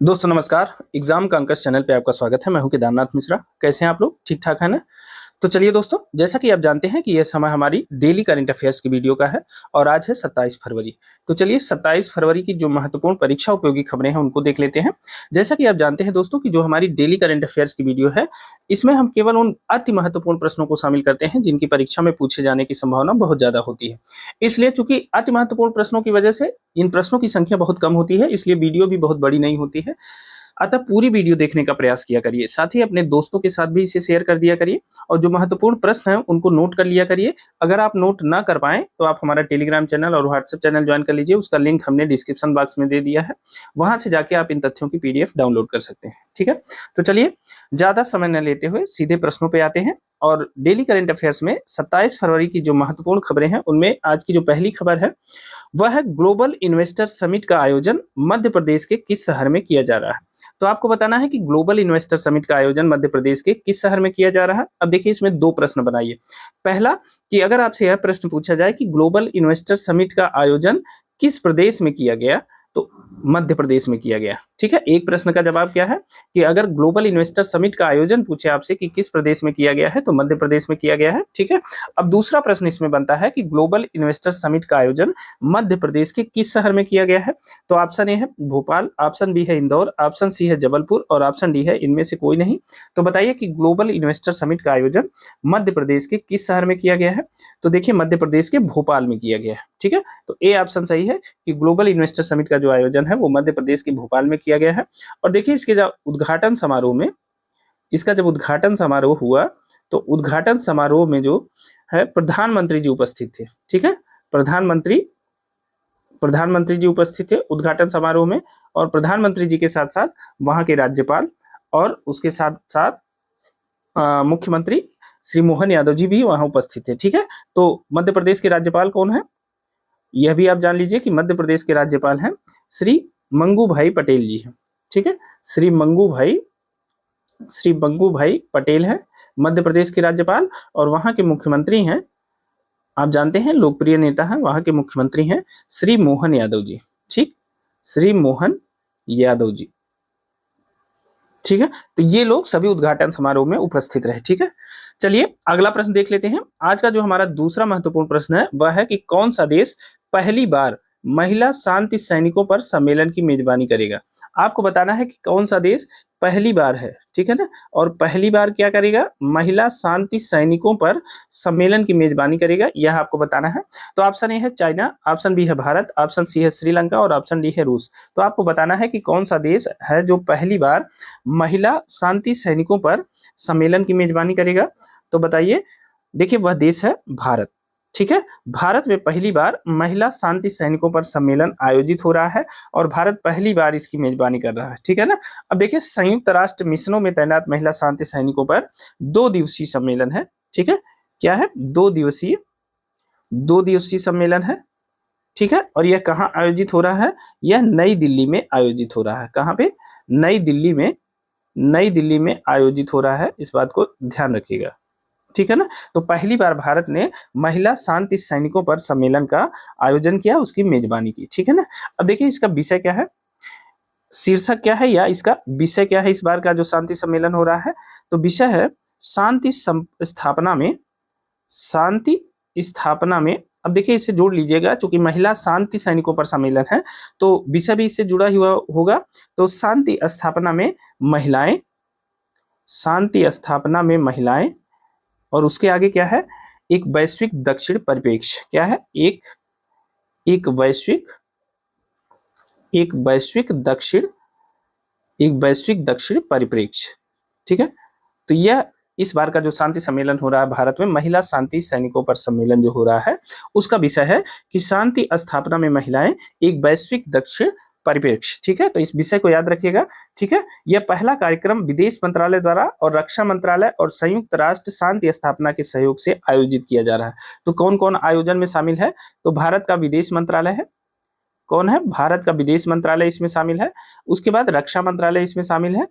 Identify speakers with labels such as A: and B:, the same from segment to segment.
A: दोस्तों नमस्कार। एग्जाम का अंकस चैनल पे आपका स्वागत है। मैं हूं केदारनाथ मिश्रा। कैसे हैं आप लोग? ठीक ठाक है ना? तो चलिए दोस्तों, जैसा कि आप जानते हैं कि यह समय हमारी डेली करंट अफेयर्स की वीडियो का है और आज है 27 फरवरी। तो चलिए 27 फरवरी की जो महत्वपूर्ण परीक्षा उपयोगी खबरें हैं उनको देख लेते हैं। जैसा कि आप जानते हैं दोस्तों कि जो हमारी डेली करंट अफेयर्स की वीडियो है, इसमें हम केवल उन अति महत्वपूर्ण प्रश्नों को शामिल करते हैं जिनकी परीक्षा में पूछे जाने की संभावना बहुत ज्यादा होती है। इसलिए चूंकि अति महत्वपूर्ण प्रश्नों की वजह से इन प्रश्नों की संख्या बहुत कम होती है, इसलिए वीडियो भी बहुत बड़ी नहीं होती है। अतः पूरी वीडियो देखने का प्रयास किया करिए, साथ ही अपने दोस्तों के साथ भी इसे शेयर कर दिया करिए और जो महत्वपूर्ण प्रश्न हैं उनको नोट कर लिया करिए। अगर आप नोट ना कर पाएं तो आप हमारा टेलीग्राम चैनल और व्हाट्सएप चैनल ज्वाइन कर लीजिए। उसका लिंक हमने डिस्क्रिप्शन बॉक्स में दे दिया है, वहां से जाके आप इन तथ्यों की पीडीएफ डाउनलोड कर सकते हैं। ठीक है, तो चलिए ज्यादा समय न लेते हुए सीधे प्रश्नों पे आते हैं। और डेली करंट अफेयर्स में 27 फरवरी की जो महत्वपूर्ण खबरें हैं उनमें आज की जो पहली खबर है वह है ग्लोबल इन्वेस्टर समिट का आयोजन मध्य प्रदेश के किस शहर में किया जा रहा है। तो आपको बताना है कि ग्लोबल इन्वेस्टर समिट का आयोजन मध्य प्रदेश के किस शहर में किया जा रहा है। अब देखिए इसमें दो प्रश्न बनाइए। पहला, कि अगर आपसे यह प्रश्न पूछा जाए कि ग्लोबल इन्वेस्टर समिट का आयोजन किस प्रदेश में किया गया, तो मध्य प्रदेश में किया गया। ठीक है, एक प्रश्न का जवाब क्या है कि अगर ग्लोबल इन्वेस्टर समिट का आयोजन पूछे आपसे कि किस प्रदेश में किया गया है, तो मध्य प्रदेश में किया गया है। ठीक है, अब दूसरा प्रश्न इसमें बनता है कि ग्लोबल इन्वेस्टर समिट का आयोजन मध्य प्रदेश के किस शहर में किया गया है। तो ऑप्शन ए है भोपाल, ऑप्शन बी है इंदौर, ऑप्शन सी है जबलपुर और ऑप्शन डी है इनमें से कोई नहीं। तो बताइए कि ग्लोबल इन्वेस्टर समिट का आयोजन मध्य प्रदेश के किस शहर में किया गया है। तो देखिए मध्य प्रदेश के भोपाल में किया गया है। ठीक है, तो ए ऑप्शन सही है कि ग्लोबल इन्वेस्टर समिट का जो आयोजन है वो मध्य प्रदेश के भोपाल में किया गया है। और देखिए इसके जब उद्घाटन समारोह में, इसका जब उद्घाटन समारोह हुआ तो उद्घाटन समारोह में जो है प्रधानमंत्री जी उपस्थित थे। ठीक है, प्रधानमंत्री जी उपस्थित थे उद्घाटन समारोह में और प्रधानमंत्री जी के साथ साथ वहां के राज्यपाल और उसके साथ साथ मुख्यमंत्री श्री मोहन यादव जी भी वहां उपस्थित थे। ठीक है, तो मध्य प्रदेश के राज्यपाल कौन है यह भी आप जान लीजिए कि मध्य प्रदेश के राज्यपाल हैं श्री मंगू भाई पटेल जी हैं। ठीक है, श्री मंगू भाई पटेल हैं मध्य प्रदेश के राज्यपाल और वहां के मुख्यमंत्री हैं, आप जानते हैं लोकप्रिय नेता हैं, वहां के मुख्यमंत्री हैं श्री मोहन यादव जी। ठीक, श्री मोहन यादव जी। ठीक है, तो ये लोग सभी उद्घाटन समारोह में उपस्थित रहे। ठीक है, चलिए अगला प्रश्न देख लेते हैं। आज का जो हमारा दूसरा महत्वपूर्ण प्रश्न है वह है कि कौन सा देश पहली बार महिला शांति सैनिकों पर सम्मेलन की मेजबानी करेगा। आपको बताना है कि कौन सा देश पहली बार है। ठीक है ना, और पहली बार क्या करेगा, महिला शांति सैनिकों पर सम्मेलन की मेजबानी करेगा, यह आपको बताना है। तो ऑप्शन ए है चाइना, ऑप्शन बी है भारत, ऑप्शन सी है श्रीलंका और ऑप्शन डी है रूस। तो आपको बताना है कि कौन सा देश है जो पहली बार महिला शांति सैनिकों पर सम्मेलन की मेजबानी करेगा। तो बताइए, देखिए वह देश है भारत। ठीक है, भारत में पहली बार महिला शांति सैनिकों पर सम्मेलन आयोजित हो रहा है और भारत पहली बार इसकी मेजबानी कर रहा है। ठीक है ना, अब देखिए संयुक्त राष्ट्र मिशनों में तैनात महिला शांति सैनिकों पर 2 दिवसीय सम्मेलन है। ठीक है, क्या है, 2 दिवसीय सम्मेलन है। ठीक है, और यह कहाँ आयोजित हो रहा है, यह नई दिल्ली में आयोजित हो रहा है। कहाँ पे, नई दिल्ली में आयोजित हो रहा है, इस बात को ध्यान रखिएगा। ठीक है ना, तो पहली बार भारत ने महिला शांति सैनिकों पर सम्मेलन का आयोजन किया, उसकी मेजबानी की। ठीक है ना, अब देखिए इसका विषय क्या है, शीर्षक क्या है या इसका विषय क्या है इस बार का जो शांति सम्मेलन हो रहा है। तो विषय है शांति स्थापना में। अब देखिए इससे जोड़ लीजिएगा, चूंकि महिला शांति सैनिकों पर सम्मेलन है तो विषय भी इससे जुड़ा हुआ होगा। तो शांति स्थापना में महिलाएं, और उसके आगे क्या है, एक वैश्विक दक्षिण परिप्रेक्ष्य। क्या है, एक वैश्विक दक्षिण परिप्रेक्ष्य। ठीक है, तो यह इस बार का जो शांति सम्मेलन हो रहा है भारत में, महिला शांति सैनिकों पर सम्मेलन जो हो रहा है उसका विषय है कि शांति स्थापना में महिलाएं, एक वैश्विक दक्षिण परिप्रेक्ष्य। ठीक है, तो इस विषय को याद रखिएगा। ठीक है, यह पहला कार्यक्रम विदेश मंत्रालय द्वारा और रक्षा मंत्रालय और संयुक्त राष्ट्र शांति स्थापना के सहयोग से आयोजित किया जा रहा है। तो कौन कौन आयोजन में शामिल है, तो भारत का विदेश मंत्रालय है। कौन है, भारत का विदेश मंत्रालय इसमें शामिल है। उसके बाद रक्षा मंत्रालय इसमें शामिल है।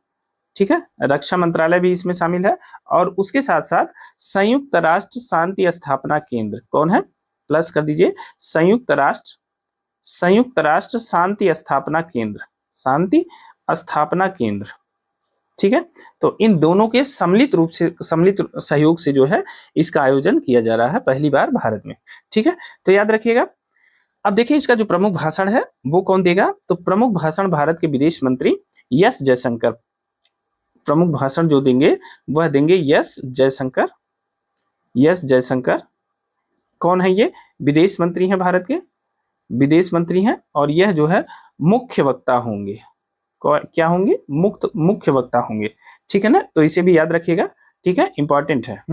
A: ठीक है, रक्षा मंत्रालय भी इसमें शामिल है और उसके साथ साथ संयुक्त राष्ट्र शांति स्थापना केंद्र, कौन है, प्लस कर दीजिए, संयुक्त राष्ट्र शांति स्थापना स्थापना केंद्र। ठीक है, तो इन दोनों के सम्मिलित सहयोग से जो है इसका आयोजन किया जा रहा है पहली बार भारत में। ठीक है, तो याद रखिएगा। अब देखिए इसका जो प्रमुख भाषण है वो कौन देगा, तो प्रमुख भाषण भारत के विदेश मंत्री एस जयशंकर प्रमुख भाषण जो देंगे वह देंगे एस जयशंकर। एस जयशंकर कौन है, ये विदेश मंत्री हैं, भारत के विदेश मंत्री हैं, और यह जो है मुख्य वक्ता होंगे। क्या होंगे, मुख्य वक्ता होंगे। ठीक है ना, तो इसे भी याद रखिएगा। ठीक है, इंपॉर्टेंट है।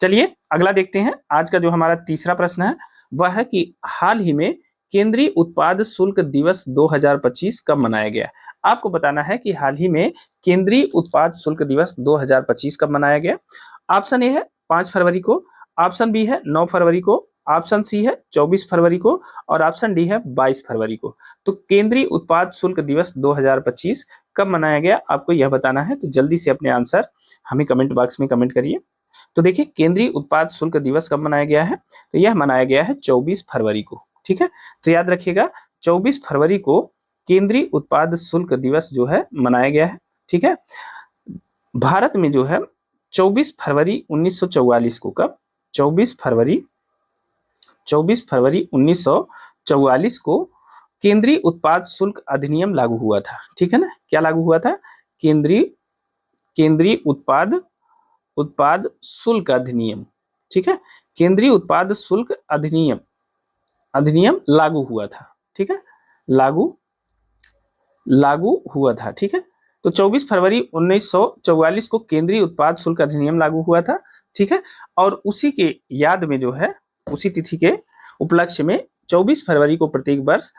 A: चलिए अगला देखते हैं। आज का जो हमारा तीसरा प्रश्न है वह है कि हाल ही में केंद्रीय उत्पाद शुल्क दिवस 2025 कब मनाया गया। आपको बताना है कि हाल ही में केंद्रीय उत्पाद शुल्क दिवस 2025 कब मनाया गया। ऑप्शन ए है 5 फरवरी को, ऑप्शन बी है 9 फरवरी को, ऑप्शन सी है 24 फरवरी को, और ऑप्शन डी है 22 फरवरी को। तो केंद्रीय उत्पाद शुल्क दिवस 2025 कब मनाया गया, आपको यह बताना है। तो जल्दी से अपने आंसर हमें कमेंट बॉक्स में कमेंट करिए। तो देखिए केंद्रीय उत्पाद शुल्क दिवस कब मनाया गया है, तो यह मनाया गया है 24 फरवरी को। ठीक है, तो याद रखिएगा 24 फरवरी को केंद्रीय उत्पाद शुल्क दिवस जो है मनाया गया है। ठीक है, भारत में जो है 24 फरवरी 1944 को, कब 24 फरवरी 1944 को केंद्रीय उत्पाद शुल्क अधिनियम लागू हुआ था। ठीक है ना, क्या लागू हुआ था, केंद्रीय उत्पाद शुल्क अधिनियम। ठीक है, केंद्रीय उत्पाद शुल्क अधिनियम लागू हुआ था। ठीक है, लागू हुआ था। ठीक है, तो 24 फरवरी 1944 को केंद्रीय उत्पाद शुल्क अधिनियम लागू हुआ था। ठीक है, और उसी के याद में जो है, उसी तिथि के उपलक्ष्य में 24 फरवरी को प्रत्येक वर्ष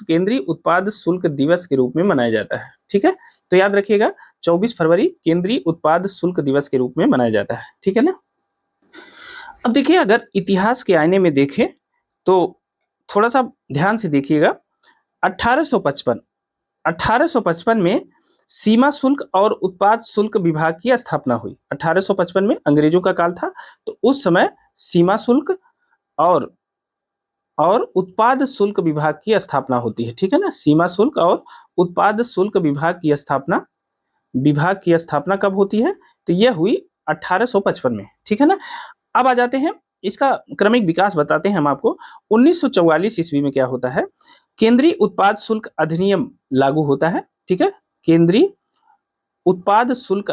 A: केंद्रीय उत्पाद शुल्क दिवस के रूप में मनाया जाता है। ठीक है, तो याद रखिएगा 24 फरवरी केंद्रीय उत्पाद शुल्क दिवस के रूप में मनाया जाता है। ठीक है ना। अब देखिए अगर इतिहास के आईने में देखें तो थोड़ा सा ध्यान से देखिएगा। 1855 में सीमा शुल्क और उत्पाद शुल्क विभाग की स्थापना हुई। 1855 में अंग्रेजों का काल था, तो उस समय सीमा शुल्क और उत्पाद शुल्क विभाग की स्थापना होती है। ठीक है ना, सीमा शुल्क और उत्पाद शुल्क विभाग की स्थापना कब होती है, तो यह हुई 1855 में। ठीक है ना, अब आ जाते हैं इसका क्रमिक विकास बताते हैं हम आपको। 1944 ईस्वी में क्या होता है, केंद्रीय उत्पाद शुल्क अधिनियम लागू होता है। ठीक है, केंद्रीय उत्पाद शुल्क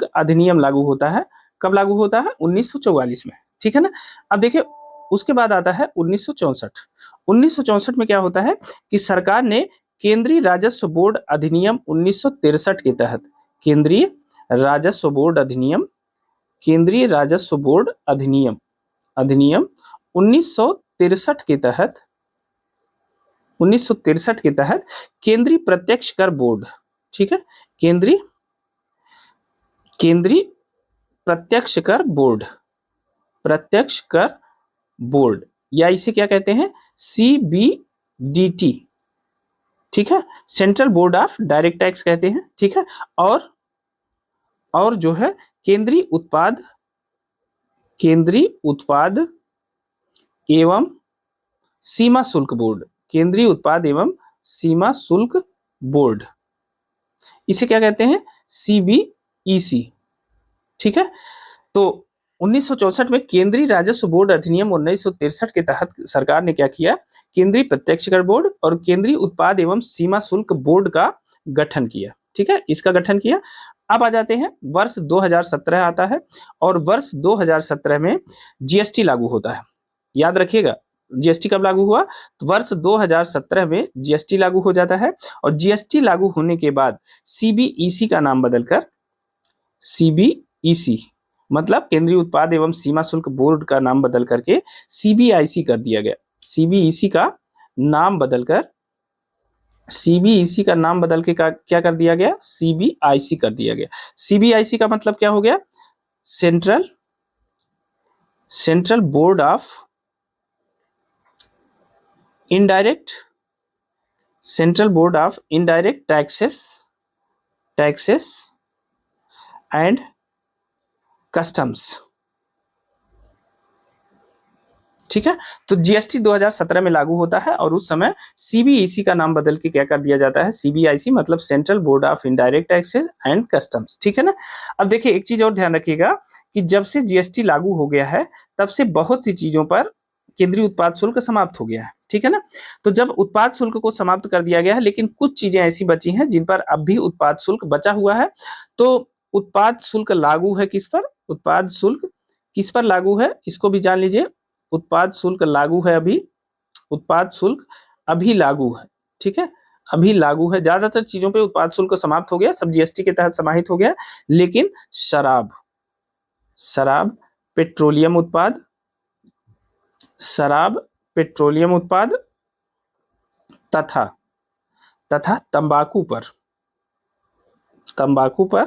A: अधिनियम लागू होता है। कब लागू होता है, 1944 में। ठीक है ना, अब देखिए उसके बाद आता है 1964 में क्या होता है कि सरकार ने केंद्रीय राजस्व बोर्ड अधिनियम 1963 के तहत केंद्रीय राजस्व बोर्ड अधिनियम 1963 के तहत केंद्रीय प्रत्यक्ष कर बोर्ड। ठीक है, केंद्रीय प्रत्यक्ष कर बोर्ड या इसे क्या कहते हैं, CBDT। ठीक है, central board of direct tax कहते हैं। ठीक है, और जो है केंद्रीय उत्पाद एवं सीमा शुल्क बोर्ड, इसे क्या कहते हैं, CBEC। ठीक है, तो 1964 में केंद्रीय राजस्व बोर्ड अधिनियम 1963 के तहत सरकार ने क्या किया, केंद्रीय प्रत्यक्ष कर बोर्ड और केंद्रीय उत्पाद एवं सीमा शुल्क बोर्ड का गठन किया। ठीक है, इसका गठन किया। अब आ जाते हैं वर्ष 2017 आता है, और वर्ष 2017 में GST लागू होता है। याद रखिएगा GST कब लागू हुआ, तो वर्ष 2017 में GST लागू हो जाता है, और GST लागू होने के बाद CBEC का नाम बदलकर CBEC मतलब केंद्रीय उत्पाद एवं सीमा शुल्क बोर्ड का नाम बदल करके CBIC कर दिया गया। CBEC का नाम बदल के क्या कर दिया गया, CBIC कर दिया गया। CBIC का मतलब क्या हो गया, central board of indirect taxes and customs. ठीक है। तो जीएसटी 2017 में लागू होता है और उस समय सीबीईसी का नाम बदल के क्या कर दिया जाता है, सीबीआईसी, मतलब central board of indirect taxes and customs. ठीक है ना। अब देखिए एक चीज और ध्यान रखिएगा कि जब से जीएसटी लागू हो गया है तब से बहुत सी चीजों पर केंद्रीय उत्पाद शुल्क समाप्त हो गया है। ठीक है ना। तो जब उत्पाद शुल्क को समाप्त कर दिया गया है, लेकिन कुछ चीजें ऐसी बची हैं जिन पर अब भी उत्पाद शुल्क बचा हुआ है। तो उत्पाद शुल्क लागू है किस पर, उत्पाद शुल्क किस पर लागू है इसको भी जान लीजिए। उत्पाद शुल्क लागू है अभी, उत्पाद शुल्क अभी लागू है। ठीक है, अभी लागू है। ज्यादातर चीजों पे उत्पाद शुल्क समाप्त हो गया, सब जीएसटी के तहत समाहित हो गया, लेकिन शराब, शराब, पेट्रोलियम उत्पाद, शराब, पेट्रोलियम उत्पाद तथा तथा तंबाकू पर, तंबाकू पर,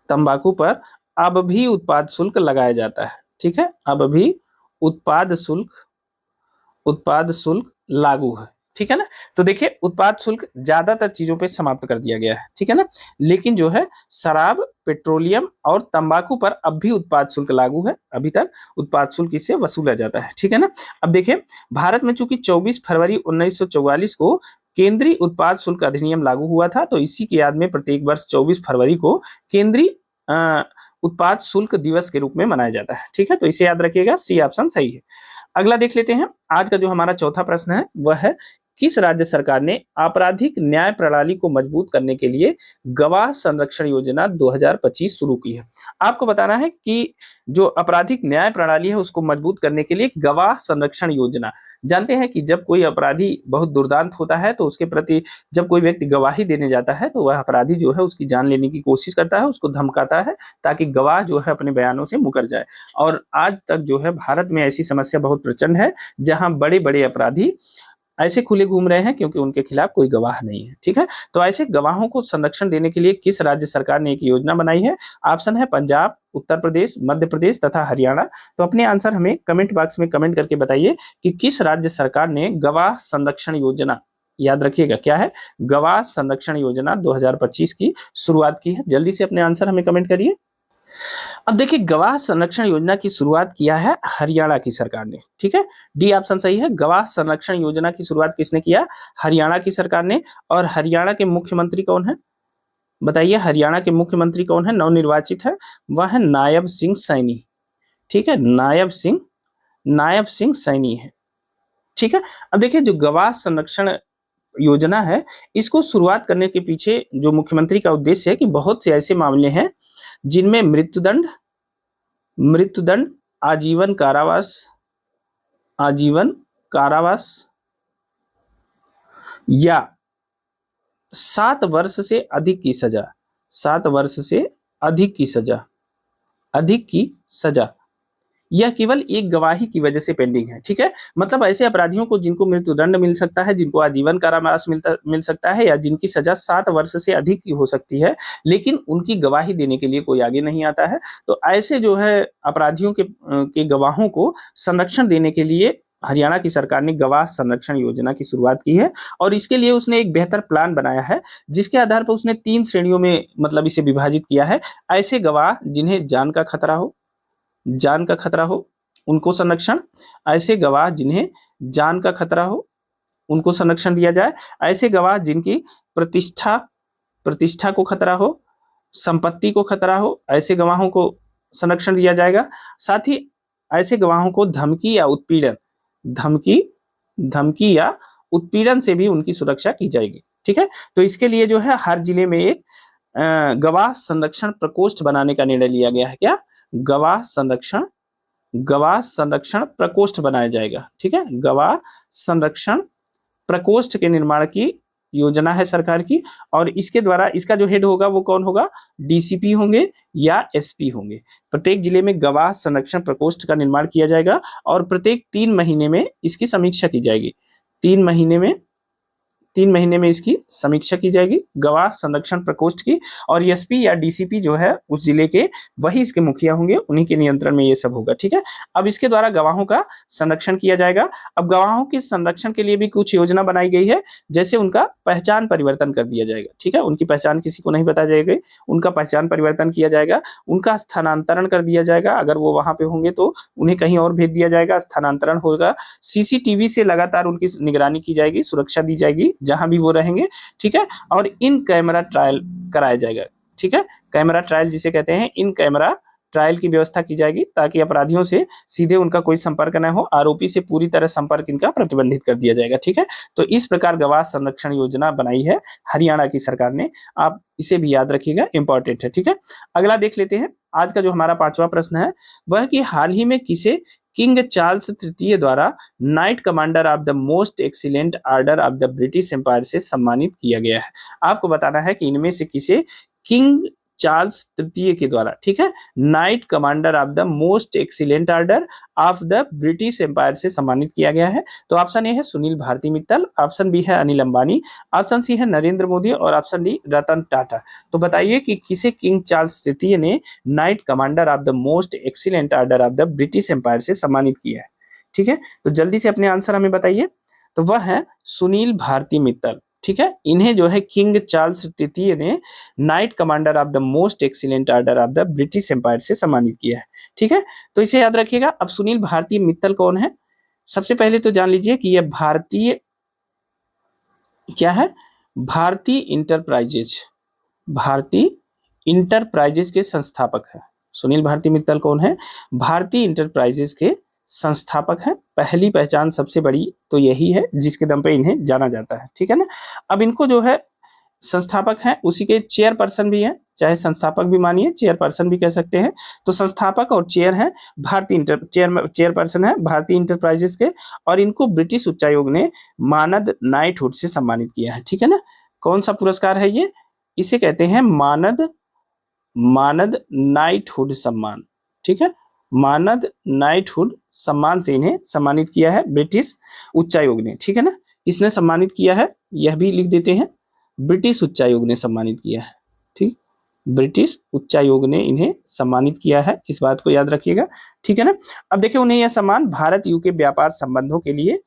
A: तंबाकू पर अब भी उत्पाद शुल्क लगाया जाता है। ठीक है, अब भी उत्पाद शुल्क, उत्पाद शुल्क लागू है। ठीक है ना। तो देखिए उत्पाद शुल्क ज्यादातर चीजों पे समाप्त कर दिया गया है। ठीक है ना, लेकिन जो है शराब, पेट्रोलियम और तंबाकू पर अब भी उत्पाद शुल्क लागू है, अभी तक उत्पाद शुल्क इससे वसूला जाता है। ठीक है ना। अब देखिए भारत में चूंकि 24 फरवरी 1944 को केंद्रीय उत्पाद शुल्क अधिनियम लागू हुआ था, तो इसी की याद में प्रत्येक वर्ष 24 फरवरी को केंद्रीय उत्पाद शुल्क दिवस के रूप में मनाया जाता है। ठीक है, तो इसे याद रखिएगा, सी ऑप्शन सही है। अगला देख लेते हैं। आज का जो हमारा चौथा प्रश्न है वह है, किस राज्य सरकार ने आपराधिक न्याय प्रणाली को मजबूत करने के लिए गवाह संरक्षण योजना 2025 शुरू की है। आपको बताना है कि जो आपराधिक न्याय प्रणाली है उसको मजबूत करने के लिए गवाह संरक्षण योजना, जानते हैं कि जब कोई अपराधी बहुत दुर्दांत होता है तो उसके प्रति जब कोई व्यक्ति गवाही देने जाता है तो वह अपराधी जो है उसकी जान लेने की कोशिश करता है, उसको धमकाता है ताकि गवाह जो है अपने बयानों से मुकर जाए। और आज तक जो है भारत में ऐसी समस्या बहुत प्रचंड है जहां बड़े बड़े अपराधी ऐसे खुले घूम रहे हैं क्योंकि उनके खिलाफ कोई गवाह नहीं है। ठीक है, तो ऐसे गवाहों को संरक्षण देने के लिए किस राज्य सरकार ने एक योजना बनाई है? ऑप्शन है पंजाब, उत्तर प्रदेश, मध्य प्रदेश तथा हरियाणा। तो अपने आंसर हमें कमेंट बॉक्स में कमेंट करके बताइए कि किस राज्य सरकार ने गवाह संरक्षण योजना, याद रखिएगा क्या है, गवाह संरक्षण योजना 2025 की शुरुआत की है। जल्दी से अपने आंसर हमें कमेंट करिए। अब देखिए गवाह संरक्षण योजना की शुरुआत किया है हरियाणा की सरकार ने। ठीक है, डी ऑप्शन सही है। गवाह संरक्षण योजना की शुरुआत किसने किया? हरियाणा की सरकार ने। और हरियाणा के मुख्यमंत्री कौन है बताइए? हरियाणा के मुख्यमंत्री कौन है? नवनिर्वाचित है, वह है नायब सिंह सैनी। ठीक है, नायब सिंह सैनी है। ठीक है, अब देखिए जो गवाह संरक्षण योजना है इसको शुरुआत करने के पीछे जो मुख्यमंत्री का उद्देश्य है कि बहुत से ऐसे मामले हैं जिनमें मृत्युदंड, आजीवन कारावास, आजीवन कारावास या 7 वर्ष से अधिक की सजा, 7 वर्ष से अधिक की सजा, अधिक की सजा, यह केवल एक गवाही की वजह से पेंडिंग है। ठीक है, मतलब ऐसे अपराधियों को जिनको मृत्युदंड मिल सकता है, जिनको आजीवन कारावास मिल सकता है, या जिनकी सजा 7 वर्ष से अधिक की हो सकती है, लेकिन उनकी गवाही देने के लिए कोई आगे नहीं आता है। तो ऐसे जो है अपराधियों के गवाहों को संरक्षण देने के लिए हरियाणा की सरकार ने गवाह संरक्षण योजना की शुरुआत की है। और इसके लिए उसने एक बेहतर प्लान बनाया है जिसके आधार पर उसने 3 श्रेणियों में मतलब इसे विभाजित किया है। ऐसे गवाह जिन्हें जान का खतरा हो, जान का खतरा हो उनको संरक्षण, ऐसे गवाह जिन्हें जान का खतरा हो उनको संरक्षण दिया जाए, ऐसे गवाह जिनकी प्रतिष्ठा को खतरा हो, संपत्ति को खतरा हो, ऐसे गवाहों को संरक्षण दिया जाएगा। साथ ही ऐसे गवाहों को धमकी या उत्पीड़न से भी उनकी सुरक्षा की जाएगी। ठीक है, तो इसके लिए जो है हर जिले में एक गवाह संरक्षण प्रकोष्ठ बनाने का निर्णय लिया गया है। क्या? गवाह संरक्षण प्रकोष्ठ बनाया जाएगा। ठीक है, गवाह संरक्षण प्रकोष्ठ के निर्माण की योजना है सरकार की। और इसके द्वारा इसका जो हेड होगा वो कौन होगा? डीसीपी होंगे या एसपी होंगे। प्रत्येक जिले में गवाह संरक्षण प्रकोष्ठ का निर्माण किया जाएगा और प्रत्येक 3 महीने में इसकी समीक्षा की जाएगी। 3 3 महीने में इसकी समीक्षा की जाएगी गवाह संरक्षण प्रकोष्ठ की, और एसपी या डीसीपी जो है उस जिले के वही इसके मुखिया होंगे, उन्हीं के नियंत्रण में ये सब होगा। ठीक है, अब इसके द्वारा गवाहों का संरक्षण किया जाएगा। अब गवाहों के संरक्षण के लिए भी कुछ योजना बनाई गई है, जैसे उनका पहचान परिवर्तन कर दिया जाएगा। ठीक है, उनकी पहचान किसी को नहीं बताई जाएगी, उनका पहचान परिवर्तन किया जाएगा, उनका स्थानांतरण कर दिया जाएगा, अगर वो वहां पे होंगे तो उन्हें कहीं और भेज दिया जाएगा, स्थानांतरण होगा। सीसीटीवी से लगातार उनकी निगरानी की जाएगी, सुरक्षा दी जाएगी जहां भी वो रहेंगे। ठीक है, और इन कैमरा ट्रायल कराया जाएगा। ठीक है, कैमरा ट्रायल जिसे कहते हैं, इन कैमरा ट्रायल की व्यवस्था की जाएगी ताकि अपराधियों से सीधे उनका कोई संपर्क न हो, आरोपी से पूरी तरह संपर्क इनका प्रतिबंधित कर दिया जाएगा। ठीक है, तो इस प्रकार गवाह संरक्षण योजना बनाई है हरियाणा की सरकार ने, आप इसे भी याद रखिएगा, इंपॉर्टेंट है। ठीक है, अगला देख लेते हैं। आज का जो हमारा 5वां प्रश्न है वह कि हाल ही में किसे किंग चार्ल्स तृतीय द्वारा Knight Commander of the Most Excellent Order of the British Empire से सम्मानित किया गया है। आपको बताना है कि इनमें से किसे किंग चार्ल्स तृतीय के द्वारा, ठीक है, Knight Commander of the Most Excellent Order of the British Empire से सम्मानित किया गया है। तो ऑप्शन ए है सुनील भारती मित्तल, ऑप्शन बी है अनिल अंबानी, ऑप्शन सी है नरेंद्र मोदी और ऑप्शन डी रतन टाटा। तो बताइए कि किसे किंग चार्ल्स तृतीय ने Knight Commander of the Most Excellent Order of the British Empire से सम्मानित किया है। ठीक है, तो जल्दी से अपने आंसर हमें बताइए। तो वह है सुनील भारती मित्तल। ठीक है, इन्हें जो है किंग चार्ल्स तृतीय ने Knight Commander of the Most Excellent Order of the British Empire से सम्मानित किया है। ठीक है, तो इसे याद रखिएगा। अब सुनील भारती मित्तल कौन है? सबसे पहले तो जान लीजिए कि यह भारतीय क्या है, भारतीय इंटरप्राइजेज के संस्थापक है। सुनील भारती मित्तल कौन है? भारतीय इंटरप्राइजेज के संस्थापक हैं। पहली पहचान सबसे बड़ी तो यही है जिसके दम पे इन्हें जाना जाता है। ठीक है ना, अब इनको जो है संस्थापक हैं, उसी के चेयरपर्सन भी हैं, चाहे संस्थापक भी मानिए, चेयरपर्सन भी कह सकते हैं। तो संस्थापक और चेयर हैं चेयरपर्सन है भारतीय इंटरप्राइजेस के, और इनको ब्रिटिश उच्चायोग ने मानद नाइटहुड से सम्मानित किया है। ठीक है ना, कौन सा पुरस्कार है ये? इसे कहते हैं मानद नाइटहुड सम्मान। ठीक है, मानद नाइटहुड सम्मान से इन्हें सम्मानित किया है ब्रिटिश उच्चायोग ने। ठीक है ना, किसने सम्मानित किया है यह भी लिख देते हैं, ब्रिटिश उच्चायोग ने सम्मानित किया है। ठीक, ब्रिटिश उच्चायोग ने इन्हें सम्मानित किया है, इस बात को याद रखिएगा। ठीक है ना, अब देखिए उन्हें यह सम्मान भारत यूके व्यापार संबंधों के लिए,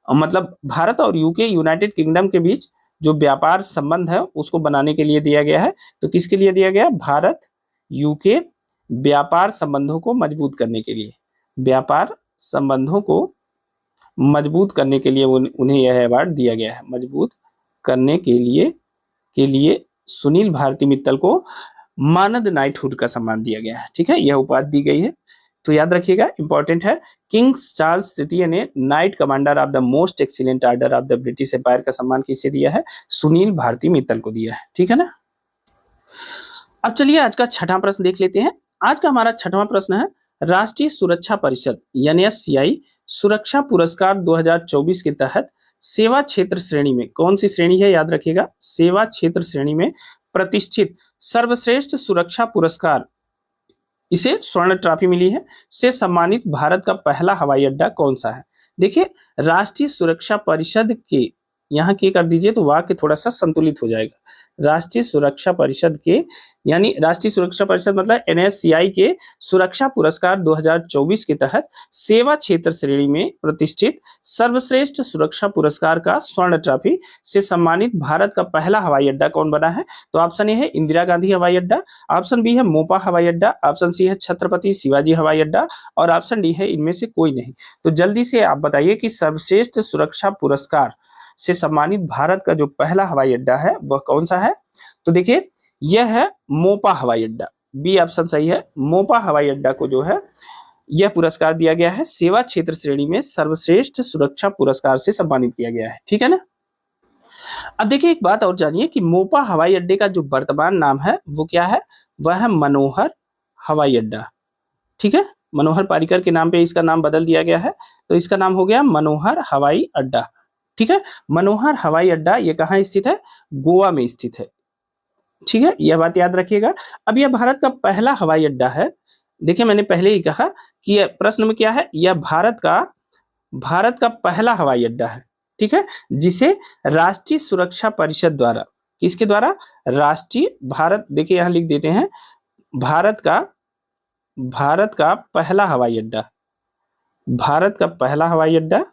A: मतलब भारत और यूके यूनाइटेड किंगडम के बीच जो व्यापार संबंध है उसको बनाने के लिए दिया गया है। तो किसके लिए दिया गया? भारत यूके व्यापार संबंधों को मजबूत करने के लिए, व्यापार संबंधों को मजबूत करने के लिए उन्हें यह अवार्ड दिया गया है। मजबूत करने के लिए सुनील भारती मित्तल को मानद नाइटहुड का सम्मान दिया गया है। ठीक है, यह उपाधि दी गई है, तो याद रखिएगा, इंपॉर्टेंट है। किंग चार्ल्स तृतीय ने Knight Commander of the Most Excellent Order of the British Empire का सम्मान किसे दिया है? सुनील भारती मित्तल को दिया है। ठीक है ना, अब चलिए आज का छठवां प्रश्न देख लेते हैं। आज का हमारा छठवां प्रश्न है, राष्ट्रीय सुरक्षा परिषद NSCI सुरक्षा पुरस्कार 2024 के तहत सेवा क्षेत्र श्रेणी में कौन सी श्रेणी है? याद रखिएगा, सेवा क्षेत्र श्रेणी में प्रतिष्ठित सर्वश्रेष्ठ सुरक्षा पुरस्कार, इसे स्वर्ण ट्रॉफी मिली है, से सम्मानित भारत का पहला हवाई अड्डा कौन सा है? देखिए, राष्ट्रीय सुरक्षा परिषद के, यहाँ के कर दीजिए तो वाक्य थोड़ा सा संतुलित हो जाएगा। राष्ट्रीय सुरक्षा परिषद के, यानी राष्ट्रीय सुरक्षा परिषद मतलब NSCI के सुरक्षा पुरस्कार 2024 के तहत सेवा क्षेत्र श्रेणी में प्रतिष्ठित सर्वश्रेष्ठ सुरक्षा पुरस्कार का स्वर्ण ट्रॉफी से सम्मानित भारत का पहला हवाई अड्डा कौन बना है? तो ऑप्शन ए है इंदिरा गांधी हवाई अड्डा, ऑप्शन बी है मोपा हवाई अड्डा, ऑप्शन सी है छत्रपति शिवाजी हवाई अड्डा, और ऑप्शन डी है इनमें से कोई नहीं। तो जल्दी से आप बताइए कि सर्वश्रेष्ठ सुरक्षा पुरस्कार से सम्मानित भारत का जो पहला हवाई अड्डा है वह कौन सा है? तो देखिए, यह है मोपा हवाई अड्डा, बी ऑप्शन सही है। मोपा हवाई अड्डा को जो है यह पुरस्कार दिया गया है, सेवा क्षेत्र श्रेणी में सर्वश्रेष्ठ सुरक्षा पुरस्कार से सम्मानित किया गया है। ठीक है ना, अब देखिए एक बात और जानिए कि मोपा हवाई अड्डे का जो वर्तमान नाम है वो क्या है? वह है मनोहर हवाई अड्डा। ठीक है, मनोहर पारिकर के नाम पे इसका नाम बदल दिया गया है, तो इसका नाम हो गया मनोहर हवाई अड्डा। ठीक है, मनोहर हवाई अड्डा ये कहाँ स्थित है? गोवा में स्थित है। ठीक है, यह बात याद रखिएगा। अब यह भारत का पहला हवाई अड्डा है। देखिए, मैंने पहले ही कहा कि यह प्रश्न में क्या है, यह भारत का पहला हवाई अड्डा है। ठीक है, जिसे राष्ट्रीय सुरक्षा परिषद द्वारा, किसके द्वारा, राष्ट्रीय, भारत, देखिए यहां लिख देते हैं, भारत का पहला हवाई अड्डा, भारत का पहला हवाई अड्डा,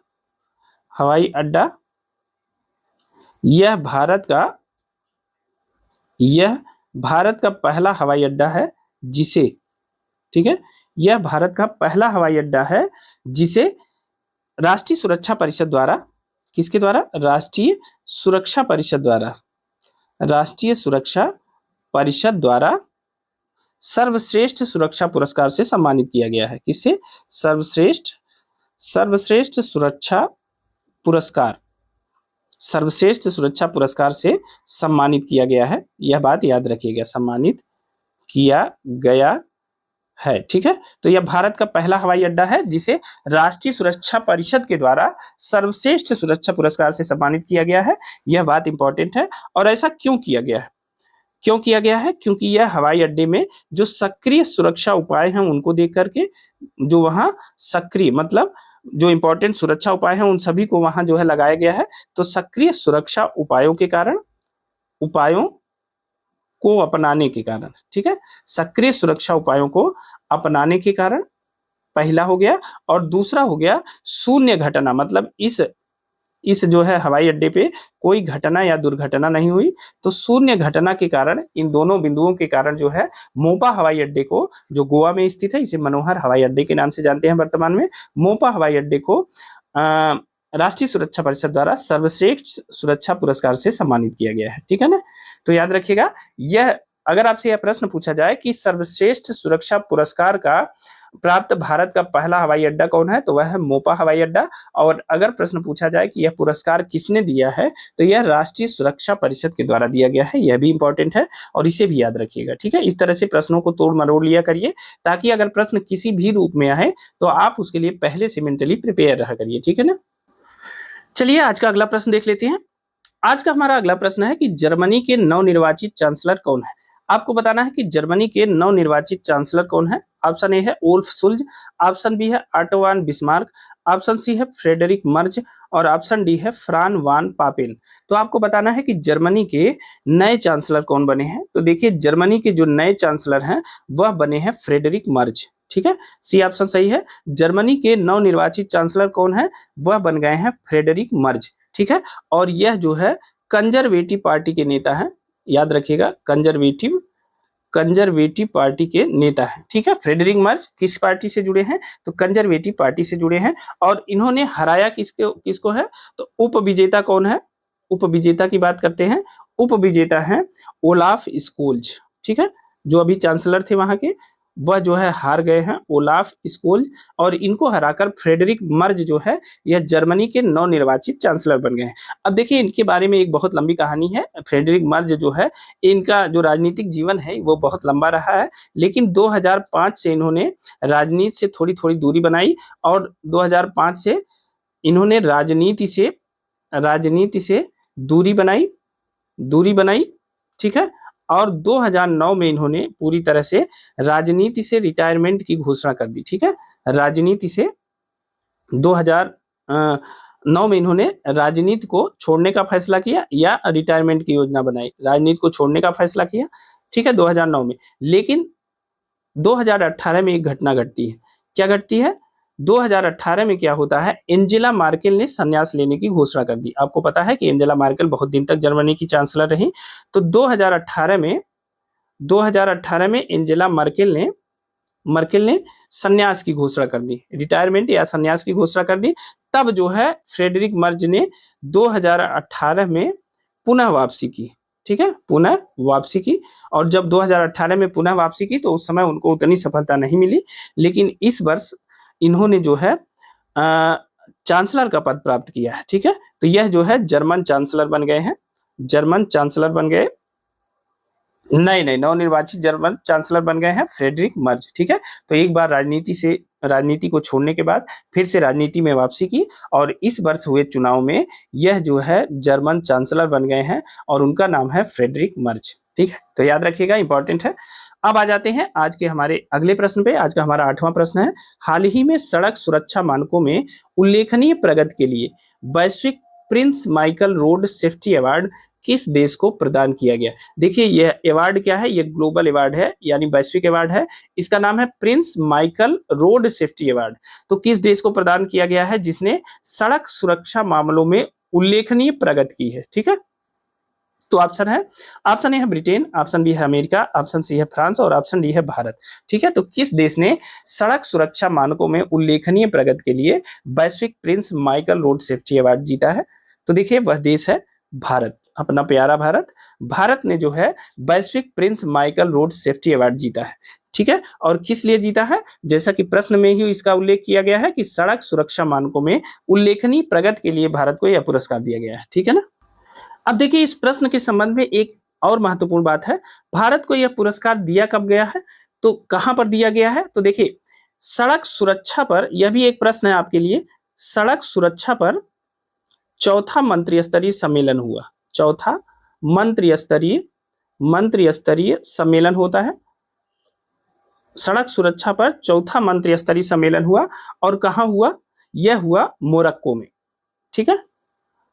A: यह भारत का पहला हवाई अड्डा है जिसे, ठीक है, यह भारत का पहला हवाई अड्डा है जिसे राष्ट्रीय सुरक्षा परिषद द्वारा, किसके द्वारा, राष्ट्रीय सुरक्षा परिषद द्वारा सर्वश्रेष्ठ सुरक्षा पुरस्कार से सम्मानित किया गया है। किससे, सर्वश्रेष्ठ सुरक्षा पुरस्कार से सम्मानित किया गया है। यह बात याद रखिएगा, सम्मानित किया गया है, ठीक है। तो यह भारत का पहला हवाई अड्डा है जिसे राष्ट्रीय सुरक्षा परिषद के द्वारा सर्वश्रेष्ठ सुरक्षा पुरस्कार से सम्मानित किया गया है। यह बात इंपॉर्टेंट है। और ऐसा क्यों किया गया है, क्योंकि यह हवाई अड्डे में जो सक्रिय सुरक्षा उपाय हैं उनको देख करके, जो वहां सक्रिय मतलब जो इंपॉर्टेंट सुरक्षा उपाय हैं उन सभी को वहां जो है लगाया गया है। तो सक्रिय सुरक्षा उपायों को अपनाने के कारण, ठीक है, सक्रिय सुरक्षा उपायों को अपनाने के कारण पहला हो गया। और दूसरा हो गया शून्य घटना, मतलब इस जो है हवाई अड्डे पे कोई घटना या दुर्घटना नहीं हुई। तो शून्य घटना के कारण, इन दोनों बिंदुओं के कारण जो है मोपा हवाई अड्डे को, जो गोवा में स्थित है, इसे मनोहर हवाई अड्डे के नाम से जानते हैं वर्तमान में, मोपा हवाई अड्डे को राष्ट्रीय सुरक्षा परिषद द्वारा सर्वश्रेष्ठ सुरक्षा पुरस्कार से सम्मानित किया गया है, ठीक है ना। तो याद रखिएगा, यह अगर आपसे यह प्रश्न पूछा जाए कि सर्वश्रेष्ठ सुरक्षा पुरस्कार का प्राप्त भारत का पहला हवाई अड्डा कौन है, तो वह है मोपा हवाई अड्डा। और अगर प्रश्न पूछा जाए कि यह पुरस्कार किसने दिया है, तो यह राष्ट्रीय सुरक्षा परिषद के द्वारा दिया गया है। यह भी इंपॉर्टेंट है और इसे भी याद रखिएगा, ठीक है। इस तरह से प्रश्नों को तोड़ मरोड़ लिया करिए, ताकि अगर प्रश्न किसी भी रूप में आए तो आप उसके लिए पहले से मेंटली प्रिपेयर रहा करिए, ठीक है ना। चलिए आज का अगला प्रश्न देख लेते हैं। आज का हमारा अगला प्रश्न है कि जर्मनी के नवनिर्वाचित चांसलर कौन है। आपको बताना है कि जर्मनी के नवनिर्वाचित चांसलर कौन है। ऑप्शन ए है वुल्फ शुल्ज, ऑप्शन बी है ऑटो वान बिस्मार्क, ऑप्शन सी है फ्रेडरिक मर्ज और ऑप्शन डी है फ्रान वान पापेन। तो आपको बताना है कि जर्मनी के नए चांसलर कौन बने हैं। तो देखिए, जर्मनी के जो नए चांसलर हैं वह बने हैं फ्रेडरिक मर्ज, ठीक है, सी ऑप्शन सही है। जर्मनी के नवनिर्वाचित चांसलर कौन है, वह बन गए हैं फ्रेडरिक मर्ज, ठीक है। और यह जो है कंजर्वेटिव पार्टी के नेता हैं, याद रखिएगा, कंजर्वेटिव पार्टी के नेता हैं, ठीक है। फ्रेडरिक मर्ज किस पार्टी से जुड़े हैं, तो कंजर्वेटिव पार्टी से जुड़े हैं। और इन्होंने हराया किसको है, तो उपविजेता कौन है, उपविजेता की बात करते हैं। उपविजेता हैं ओलाफ स्कोल्ज, ठीक है, जो अभी चांसलर थे वहां के, वह जो है हार गए हैं, ओलाफ स्कोल्ज। और इनको हराकर फ्रेडरिक मर्ज जो है यह जर्मनी के नवनिर्वाचित चांसलर बन गए हैं। अब देखिए, इनके बारे में एक बहुत लंबी कहानी है। फ्रेडरिक मर्ज जो है, इनका जो राजनीतिक जीवन है वो बहुत लंबा रहा है, लेकिन 2005 से इन्होंने राजनीति से थोड़ी थोड़ी दूरी बनाई। और 2005 से इन्होंने राजनीति से दूरी बनाई, ठीक है। और 2009 में इन्होंने पूरी तरह से राजनीति से रिटायरमेंट की घोषणा कर दी, ठीक है। राजनीति से 2009 में इन्होंने राजनीति को छोड़ने का फैसला किया या रिटायरमेंट की योजना बनाई। राजनीति को छोड़ने का फैसला किया, ठीक है, 2009 में। लेकिन 2018 में एक घटना घटती है। क्या घटती है, 2018 में क्या होता है, एंजेला मार्केल ने संन्यास लेने की घोषणा कर दी। आपको पता है कि एंजेला मार्केल बहुत दिन तक जर्मनी की चांसलर रही। तो 2018 में एंजेला मार्केल ने संन्यास की घोषणा कर दी, रिटायरमेंट या संन्यास की घोषणा कर दी। तब जो है फ्रेडरिक मर्ज ने 2018 में पुनः वापसी की, ठीक है, पुनः वापसी की। और जब 2018 में पुनः वापसी की तो उस समय उनको उतनी सफलता नहीं मिली। लेकिन इस वर्ष इन्होंने जो है चांसलर का पद प्राप्त किया है, ठीक है। तो यह जो है जर्मन चांसलर बन गए हैं, नहीं, नवनिर्वाचित जर्मन चांसलर बन गए हैं फ्रेडरिक मर्ज, ठीक है। तो एक बार राजनीति को छोड़ने के बाद फिर से राजनीति में वापसी की, और इस वर्ष हुए चुनाव में यह जो है जर्मन चांसलर बन गए हैं और उनका नाम है फ्रेडरिक मर्ज, ठीक है। तो याद रखिएगा, इंपॉर्टेंट है। अब आ जाते हैं आज के हमारे अगले प्रश्न पे। आज का हमारा 8वां प्रश्न है, हाल ही में सड़क सुरक्षा मानकों में उल्लेखनीय प्रगति के लिए वैश्विक Prince Michael road safety award किस देश को प्रदान किया गया? देखिए यह अवार्ड क्या है, यह ग्लोबल अवार्ड है यानी वैश्विक अवार्ड है। इसका नाम है Prince Michael road safety award. तो किस देश को प्रदान किया गया है? जिसने सड़क सुरक्षा मामलों में उल्लेखनीय प्रगति की है। ठीक है, तो ऑप्शन ए है ब्रिटेन, ऑप्शन बी है अमेरिका, ऑप्शन सी है फ्रांस और ऑप्शन डी है भारत। ठीक है, तो किस देश ने सड़क सुरक्षा मानकों में उल्लेखनीय प्रगति के लिए वैश्विक Prince Michael road safety award जीता है? तो देखिए वह देश है भारत, अपना प्यारा भारत। भारत ने जो है वैश्विक Prince Michael road safety award जीता है। ठीक है, और किस लिए जीता है? जैसा कि प्रश्न में ही इसका उल्लेख किया गया है कि सड़क सुरक्षा मानकों में उल्लेखनीय प्रगति के लिए भारत को यह पुरस्कार दिया गया है। ठीक है ना। अब देखिए इस प्रश्न के संबंध में एक और महत्वपूर्ण बात है, भारत को यह पुरस्कार दिया कब गया है, तो कहां पर दिया गया है? तो देखिए सड़क सुरक्षा पर, यह भी एक प्रश्न है आपके लिए, सड़क सुरक्षा पर चौथा मंत्रिस्तरीय सम्मेलन हुआ। चौथा मंत्रिस्तरीय सम्मेलन होता है। सड़क सुरक्षा पर चौथा मंत्रिस्तरीय सम्मेलन हुआ और कहां हुआ? यह हुआ मोरक्को में। ठीक है,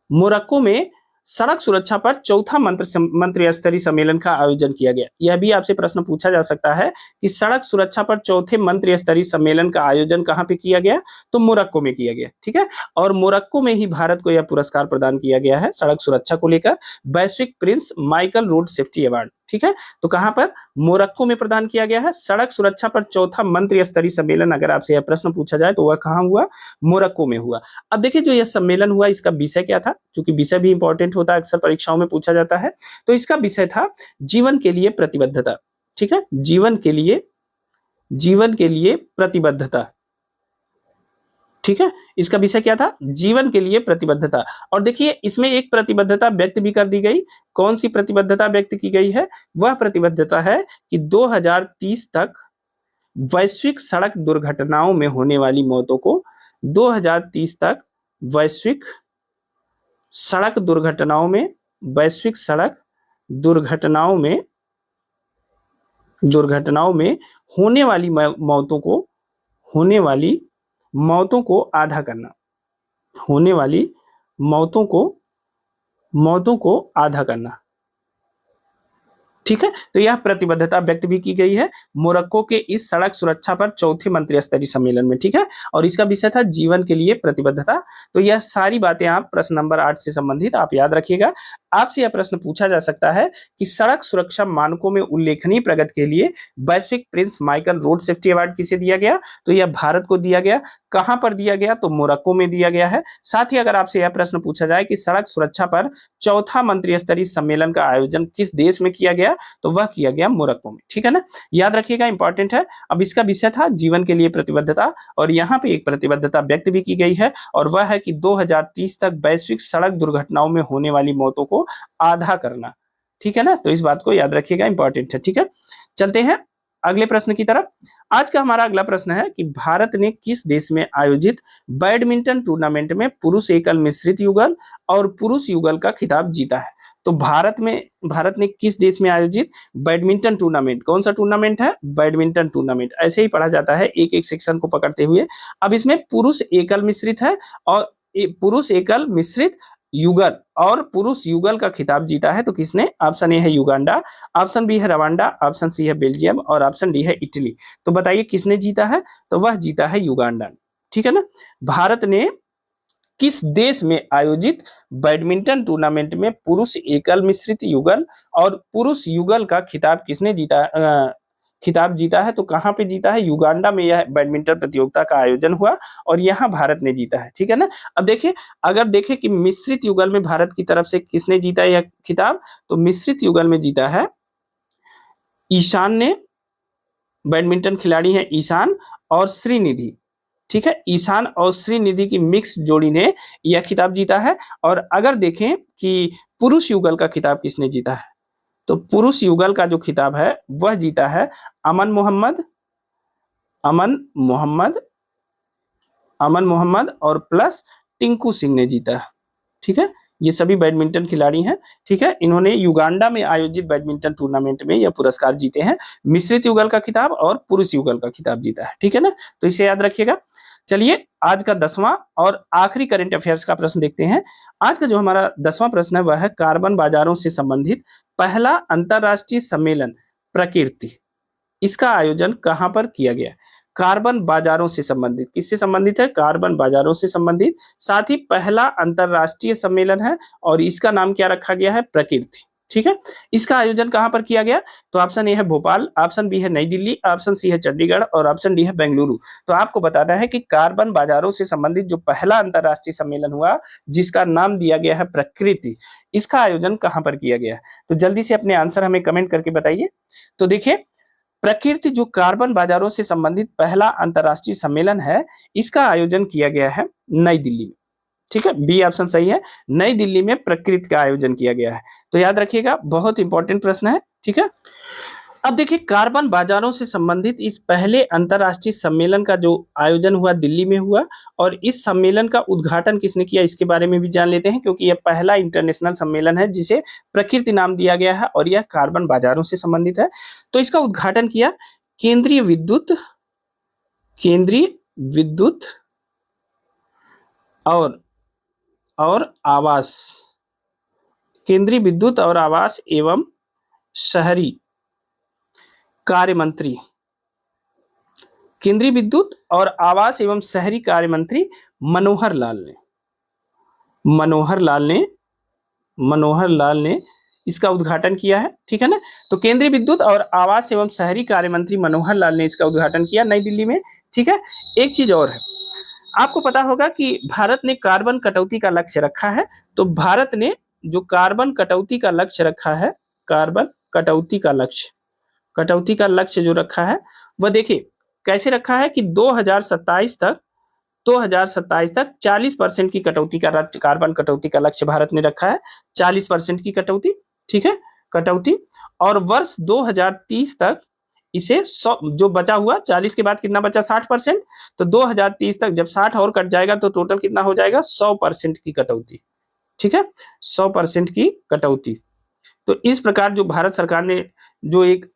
A: मोरक्को में सड़क सुरक्षा पर चौथा मंत्रिस्तरीय सम्मेलन का आयोजन किया गया। यह भी आपसे प्रश्न पूछा जा सकता है कि सड़क सुरक्षा पर चौथे मंत्रिस्तरीय सम्मेलन का आयोजन कहां पे किया गया? तो मोरक्को में किया गया। ठीक है, और मोरक्को में ही भारत को यह पुरस्कार प्रदान किया गया है सड़क सुरक्षा को लेकर, वैश्विक Prince Michael road safety award. ठीक है, तो कहां पर? मोरक्को में प्रदान किया गया है। सड़क सुरक्षा पर चौथा मंत्रिस्तरीय सम्मेलन अगर आपसे यह प्रश्न पूछा जाए तो वह कहां हुआ? मोरक्को में हुआ। अब देखिए जो यह सम्मेलन हुआ इसका विषय क्या था, क्योंकि विषय भी इंपॉर्टेंट होता है, अक्सर परीक्षाओं में पूछा जाता है। तो इसका विषय था जीवन के लिए प्रतिबद्धता। ठीक है, जीवन के लिए प्रतिबद्धता। ठीक है, इसका विषय क्या था? जीवन के लिए प्रतिबद्धता। और देखिए इसमें एक प्रतिबद्धता व्यक्त भी कर दी गई। कौन सी प्रतिबद्धता व्यक्त की गई है? वह प्रतिबद्धता है कि 2030 तक वैश्विक सड़क दुर्घटनाओं में होने वाली मौतों को 2030 तक वैश्विक सड़क दुर्घटनाओं में होने वाली मौतों को आधा करना। होने वाली मौतों को आधा करना। ठीक है, तो यह प्रतिबद्धता व्यक्त भी की गई है मोरक्को के इस सड़क सुरक्षा पर चौथे मंत्रिस्तरीय सम्मेलन में। ठीक है, और इसका विषय था जीवन के लिए प्रतिबद्धता। तो यह सारी बातें आप प्रश्न नंबर 8 से संबंधित आप याद रखिएगा। आपसे यह प्रश्न पूछा जा सकता है कि सड़क सुरक्षा मानकों में उल्लेखनीय प्रगति के लिए वैश्विक Prince Michael road safety award किसे दिया गया? तो यह भारत को दिया गया। कहां पर दिया गया? तो मोरक्को में दिया गया है। साथ ही अगर आपसे यह प्रश्न पूछा जाए कि सड़क सुरक्षा पर चौथा मंत्रिस्तरीय सम्मेलन का आयोजन किस देश में किया गया, तो वह किया गया मोरक्को में। ठीक है ना, याद रखिएगा, इंपॉर्टेंट है। अब इसका विषय था जीवन के लिए प्रतिबद्धता, और यहाँ पे एक प्रतिबद्धता व्यक्त भी की गई है और वह है कि 2030 तक वैश्विक सड़क दुर्घटनाओं में होने वाली मौतों को आधा करना। ठीक है ना, तो इस बात को याद रखिएगा, इंपॉर्टेंट है। ठीक है, चलते हैं अगले प्रश्न की तरफ। आज का हमारा अगला प्रश्न है कि भारत ने किस देश में आयोजित बैडमिंटन टूर्नामेंट में पुरुष एकल मिश्रित युगल और पुरुष युगल का खिताब जीता है? तो भारत ने किस देश में आयोजित बैडमिंटन टूर्नामेंट, कौन सा टूर्नामेंट है? Badminton tournament. ऐसे ही पढ़ा जाता है एक एक सेक्शन को पकड़ते हुए। अब इसमें पुरुष एकल मिश्रित है और पुरुष एकल मिश्रित युगल और पुरुष युगल का खिताब जीता है। तो किसने? ऑप्शन ए है युगांडा, ऑप्शन बी है रवांडा, ऑप्शन सी है बेल्जियम और ऑप्शन डी है इटली। तो बताइए किसने जीता है? तो वह जीता है युगांडा। ठीक है ना, भारत ने किस देश में आयोजित बैडमिंटन टूर्नामेंट में पुरुष एकल मिश्रित युगल और पुरुष युगल का खिताब किसने जीता है? तो कहां पे जीता है? युगांडा में यह बैडमिंटन प्रतियोगिता का आयोजन हुआ और यहां भारत ने जीता है। ठीक है ना, अब देखिए अगर देखें कि मिश्रित युगल में भारत की तरफ से किसने जीता यह खिताब, तो मिश्रित युगल में जीता है ईशान ने। बैडमिंटन खिलाड़ी है ईशान और श्रीनिधि। ठीक है, ईशान और श्रीनिधि की मिक्स जोड़ी ने यह खिताब जीता है। और अगर देखें कि पुरुष युगल का खिताब किसने जीता है, तो पुरुष युगल का जो खिताब है वह जीता है अमन मोहम्मद और प्लस टिंकू सिंह ने जीता है। ठीक है, ये सभी बैडमिंटन खिलाड़ी हैं। ठीक है, इन्होंने युगांडा में आयोजित बैडमिंटन टूर्नामेंट में यह पुरस्कार जीते हैं। मिश्रित युगल का खिताब और पुरुष युगल का खिताब जीता है। ठीक है ना, तो इसे याद रखिएगा। चलिए आज का 10वां और आखिरी करंट अफेयर्स का प्रश्न देखते हैं। आज का जो हमारा 10वां प्रश्न है वह है कार्बन बाजारों से संबंधित पहला अंतरराष्ट्रीय सम्मेलन प्रकृति, इसका आयोजन कहां पर किया गया? कार्बन बाजारों से संबंधित, किससे संबंधित है? कार्बन बाजारों से संबंधित, साथ ही पहला अंतरराष्ट्रीय सम्मेलन है और इसका नाम क्या रखा गया है? प्रकृति। ठीक है, इसका आयोजन कहां पर किया गया? तो ऑप्शन ए है भोपाल, ऑप्शन बी है नई दिल्ली, ऑप्शन सी है चंडीगढ़ और ऑप्शन डी है बेंगलुरु। तो आपको बताना है कि कार्बन बाजारों से संबंधित जो पहला अंतरराष्ट्रीय सम्मेलन हुआ जिसका नाम दिया गया है प्रकृति, इसका आयोजन कहां पर किया गया है? तो जल्दी से अपने आंसर हमें कमेंट करके बताइए। तो देखिए, प्रकृति जो कार्बन बाजारों से संबंधित पहला अंतरराष्ट्रीय सम्मेलन है, इसका आयोजन किया गया है नई दिल्ली में। ठीक है, बी ऑप्शन सही है, नई दिल्ली में प्रकृति का आयोजन किया गया है। तो याद रखिएगा, बहुत इंपॉर्टेंट प्रश्न है। ठीक है, अब देखिए कार्बन बाजारों से संबंधित इस पहले अंतरराष्ट्रीय सम्मेलन का जो आयोजन हुआ दिल्ली में हुआ और इस सम्मेलन का उद्घाटन किसने किया इसके बारे में भी जान लेते हैं, क्योंकि यह पहला इंटरनेशनल सम्मेलन है जिसे प्रकृति नाम दिया गया है और यह कार्बन बाजारों से संबंधित है। तो इसका उद्घाटन किया केंद्रीय विद्युत और आवास, केंद्रीय विद्युत और आवास एवं शहरी कार्य मंत्री, केंद्रीय विद्युत और आवास एवं शहरी कार्य मंत्री मनोहर लाल ने इसका उद्घाटन किया है। ठीक है ना, तो केंद्रीय विद्युत और आवास एवं शहरी कार्य मंत्री मनोहर लाल ने इसका उद्घाटन किया नई दिल्ली में। ठीक है, एक चीज और है, आपको पता होगा कि भारत ने कार्बन कटौती का लक्ष्य रखा है। तो भारत ने जो कार्बन कटौती का लक्ष्य रखा है, कार्बन कटौती का लक्ष्य जो रखा है वह देखिए कैसे रखा है कि 2027 तक 40% की कटौती का कार्बन कटौती का लक्ष्य भारत ने रखा है, 40% की कटौती। ठीक है, कटौती, और वर्ष 2030 तक इसे 100 जो बचा हुआ 40 के बाद कितना बचा 60%, तो 2030 तक जब 60 और कट जाएगा तो टोटल कितना हो जाएगा 100% की कटौती। ठीक है, 100% की कटौती। तो इस प्रकार जो भारत सरकार ने जो एक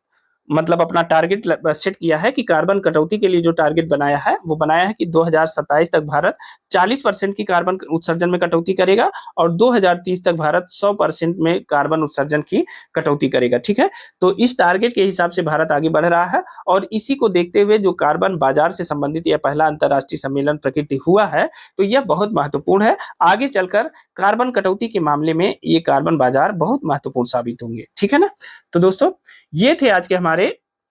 A: मतलब अपना टारगेट सेट किया है कि कार्बन कटौती के लिए जो टारगेट बनाया है वो बनाया है कि 2027 तक भारत 40% की कार्बन उत्सर्जन में कटौती करेगा और 2030 तक भारत 100% में कार्बन उत्सर्जन की कटौती करेगा। ठीक है, तो इस टारगेट के हिसाब से भारत आगे बढ़ रहा है और इसी को देखते हुए जो कार्बन बाजार से संबंधित यह पहला अंतरराष्ट्रीय सम्मेलन प्रकृति हुआ है, तो यह बहुत महत्वपूर्ण है। आगे चलकर कार्बन कटौती के मामले में ये कार्बन बाजार बहुत महत्वपूर्ण साबित होंगे। ठीक है ना, तो दोस्तों ये थे आज के हमारे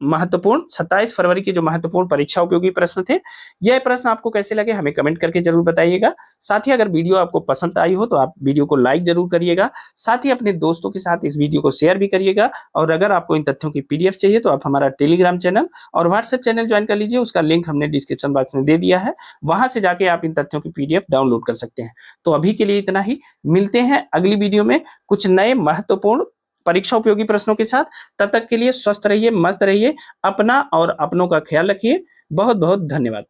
A: महत्वपूर्ण 27 फरवरी के जो महत्वपूर्ण परीक्षा उपयोगी प्रश्न थे। यह प्रश्न आपको कैसे लगे हमें कमेंट करके जरूर बताइएगा। साथ ही अगर वीडियो आपको पसंद आई हो तो आप वीडियो को लाइक जरूर करिएगा, साथ ही अपने दोस्तों के साथ इस वीडियो को शेयर भी करिएगा। और अगर आपको इन तथ्यों की पीडीएफ चाहिए तो आप हमारा टेलीग्राम चैनल और व्हाट्सएप चैनल ज्वाइन कर लीजिए, उसका लिंक हमने डिस्क्रिप्शन बॉक्स में दे दिया है, वहां से जाके आप इन तथ्यों की पीडीएफ डाउनलोड कर सकते हैं। तो अभी के लिए इतना ही, मिलते हैं अगली वीडियो में कुछ नए महत्वपूर्ण परीक्षा उपयोगी प्रश्नों के साथ। तब तक के लिए स्वस्थ रहिए, मस्त रहिए, अपना और अपनों का ख्याल रखिए। बहुत बहुत धन्यवाद।